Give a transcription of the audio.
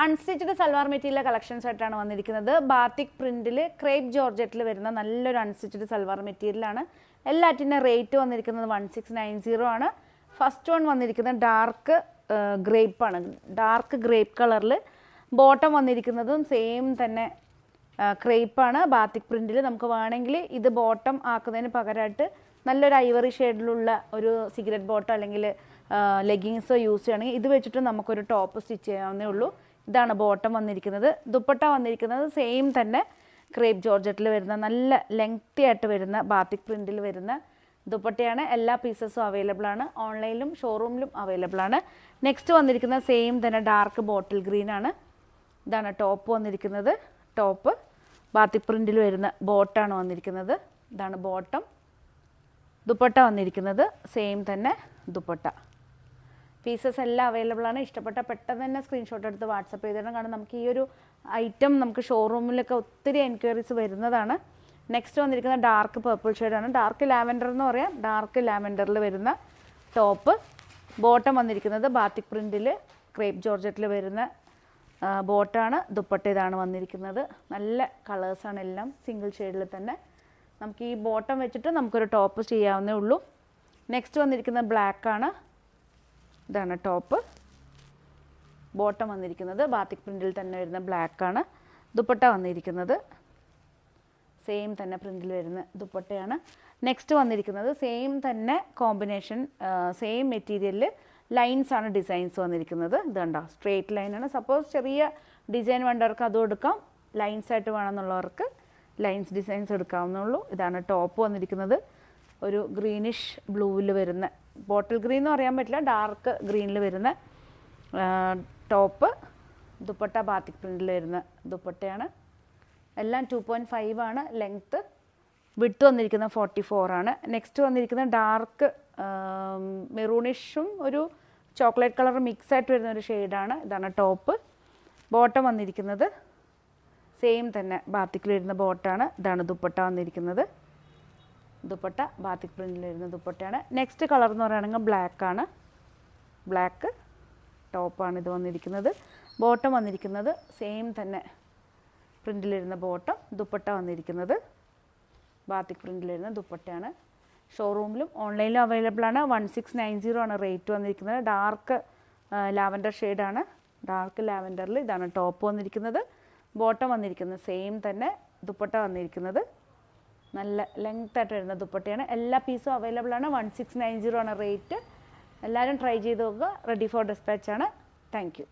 Unstitched salwar material collections ആയിട്ടാണ് വന്നിരിക്കുന്നത്. Batik പ്രിന്റിൽ crepe ജോർജറ്റിൽ വരുന്ന നല്ലൊരു അൺസ്റ്റിച്ച്ഡ് സൽവാർ മെറ്റീരിയലാണ്. എല്ലാറ്റിൻ്റെ റേറ്റ് വന്നിരിക്കുന്നത് 1690 ആണ്. ഫസ്റ്റ് വൺ വന്നിരിക്കുന്നത് ഡാർക്ക് ഗ്രേപ്പാണ്. ഡാർക്ക് ഗ്രേപ്പ് കളറിൽ ബോട്ടം വന്നിരിക്കുന്നതും സെയിം തന്നെ ക്രേപ്പാണ്. ബാത്തിക് പ്രിന്റിൽ നമുക്ക് വേണമെങ്കിൽ ഇത് ബോട്ടം ആക്കുന്നതിന് പകരമായിട്ട് നല്ലൊരു ഐവറി ഷെയ്ഡിലുള്ള ഒരു സിഗരറ്റ് ബോട്ടം അല്ലെങ്കിൽ ലെഗിങ്സോ യൂസ് ചെയ്യണമെങ്കിൽ ഇത് വെച്ചിട്ട് നമുക്കൊരു ടോപ്പ് സ്റ്റിച്ച് ചെയ്യാവുന്നേ ഉള്ളൂ. ഇതാണ് ബോട്ടം വന്നിരിക്കുന്നത്. ദുപ്പട്ട വന്നിരിക്കുന്നത് സെയിം തന്നെ ക്രേപ്പ് ജോർജറ്റിൽ വരുന്ന നല്ല ലെങ്തി ആയിട്ട് വരുന്ന ബാത്തിക് പ്രിന്റിൽ വരുന്ന ദുപ്പട്ടയാണ്. എല്ലാ പീസസും അവൈലബിൾ ആണ്. ഓൺലൈനിലും ഷോറൂമിലും അവൈലബിൾ ആണ്. നെക്സ്റ്റ് വന്നിരിക്കുന്ന സെയിം തന്നെ ഡാർക്ക് ബോട്ടിൽ ഗ്രീൻ ആണ്. ഇതാണ് ടോപ്പ് വന്നിരിക്കുന്നത്. ടോപ്പ് ബാത്തിക് പ്രിന്റിൽ വരുന്ന ബോട്ടാണ് വന്നിരിക്കുന്നത്. ഇതാണ് ബോട്ടം. ദുപ്പട്ട വന്നിരിക്കുന്നത് സെയിം തന്നെ ദുപ്പട്ട. പീസസ് എല്ലാം അവൈലബിൾ ആണ്. ഇഷ്ടപ്പെട്ട പെട്ടെന്ന് തന്നെ സ്ക്രീൻഷോട്ട് എടുത്ത് വാട്സപ്പ് ചെയ്തിടണം. കാരണം നമുക്ക് ഈ ഒരു ഐറ്റം നമുക്ക് ഷോറൂമിലൊക്കെ ഒത്തിരി എൻക്വയറീസ് വരുന്നതാണ്. നെക്സ്റ്റ് വന്നിരിക്കുന്നത് ഡാർക്ക് പർപ്പിൾ ഷെയ്ഡാണ്. ഡാർക്ക് ലാവൻഡർ എന്ന് പറയാം. ഡാർക്ക് ലാവൻഡറിൽ വരുന്ന ടോപ്പ്. ബോട്ടം വന്നിരിക്കുന്നത് ബാത്തിക് പ്രിന്റിൽ ക്രേപ്പ് ജോർജറ്റിൽ വരുന്ന ബോട്ടാണ്. ദുപ്പട്ട ഇതാണ് വന്നിരിക്കുന്നത്. നല്ല കളേഴ്സാണ് എല്ലാം സിംഗിൾ ഷെയ്ഡിൽ തന്നെ. നമുക്ക് ഈ ബോട്ടം വെച്ചിട്ട് നമുക്കൊരു ടോപ്പ് ചെയ്യാവുന്നേ ഉള്ളൂ. നെക്സ്റ്റ് വന്നിരിക്കുന്നത് ബ്ലാക്കാണ്. ഇതാണ് ടോപ്പ്. ബോട്ടം വന്നിരിക്കുന്നത് ബാത്തിക് പ്രിന്റിൽ തന്നെ വരുന്ന ബ്ലാക്കാണ്. ദുപ്പട്ട വന്നിരിക്കുന്നത് സെയിം തന്നെ പ്രിന്റിൽ വരുന്ന ദുപ്പട്ടയാണ്. നെക്സ്റ്റ് വന്നിരിക്കുന്നത് സെയിം തന്നെ കോമ്പിനേഷൻ സെയിം മെറ്റീരിയലിൽ ലൈൻസ് ആണ് ഡിസൈൻസ് വന്നിരിക്കുന്നത്. ഇത് കണ്ടോ സ്ട്രെയിറ്റ് ലൈനാണ്. സപ്പോസ് ചെറിയ ഡിസൈൻ വേണ്ടവർക്ക് അതും എടുക്കാം. ലൈൻസ് ആയിട്ട് വേണമെന്നുള്ളവർക്ക് ലൈൻസ് ഡിസൈൻസ് എടുക്കാവുന്നുള്ളൂ. ഇതാണ് ടോപ്പ് വന്നിരിക്കുന്നത്. ഒരു ഗ്രീനിഷ് ബ്ലൂവിൽ വരുന്ന ബോട്ടിൽ ഗ്രീൻ എന്ന് പറയാൻ പറ്റില്ല, ഡാർക്ക് ഗ്രീനിൽ വരുന്ന ടോപ്പ്. ദുപ്പട്ട ബാത്തിക് പ്രിന്റിൽ വരുന്ന ദുപ്പട്ടയാണ്. എല്ലാം 2.5 ആണ് ലെങ്ത്ത്. വിഡ്ത്ത് വന്നിരിക്കുന്നത് 44 ആണ്. നെക്സ്റ്റ് വന്നിരിക്കുന്നത് ഡാർക്ക് മെറൂണിഷും ഒരു ചോക്ലേറ്റ് കളർ മിക്സ് ആയിട്ട് വരുന്ന ഒരു ഷെയ്ഡാണ്. ഇതാണ് ടോപ്പ്. ബോട്ടം വന്നിരിക്കുന്നത് സെയിം തന്നെ ബാത്തിക്കിൽ വരുന്ന ബോട്ടാണ്. ഇതാണ് ദുപ്പട്ട വന്നിരിക്കുന്നത്. ദുപ്പട്ട ബാത്തിക് പ്രിന്റിൽ വരുന്ന ദുപ്പട്ടയാണ്. നെക്സ്റ്റ് കളർ എന്ന് പറയുകയാണെങ്കിൽ ബ്ലാക്കാണ്. ബ്ലാക്ക് ടോപ്പാണ് ഇത് വന്നിരിക്കുന്നത്. ബോട്ടം വന്നിരിക്കുന്നത് സെയിം തന്നെ പ്രിന്റിൽ വരുന്ന ബോട്ടം. ദുപ്പട്ട വന്നിരിക്കുന്നത് ബാത്തിക് പ്രിന്റിൽ വരുന്ന ദുപ്പട്ടയാണ്. ഷോറൂമിലും ഓൺലൈനിലും അവൈലബിൾ ആണ്. 1690 ആണ് റേറ്റ് വന്നിരിക്കുന്നത്. ഡാർക്ക് ലാവൻഡർ ഷെയ്ഡാണ്. ഡാർക്ക് ലാവൻഡറിൽ ഇതാണ് ടോപ്പ് വന്നിരിക്കുന്നത്. ബോട്ടം വന്നിരിക്കുന്നത് സെയിം തന്നെ. ദുപ്പട്ട വന്നിരിക്കുന്നത് നല്ല ലെങ്ത് ആയിട്ട് വരുന്ന ദുപ്പട്ടയാണ്. എല്ലാ പീസും അവൈലബിൾ ആണ്. 1690 ആണ് റേറ്റ്. എല്ലാവരും ട്രൈ ചെയ്ത് നോക്കുക. റെഡി ഫോർ ഡിസ്പാച്ച് ആണ്. Thank you.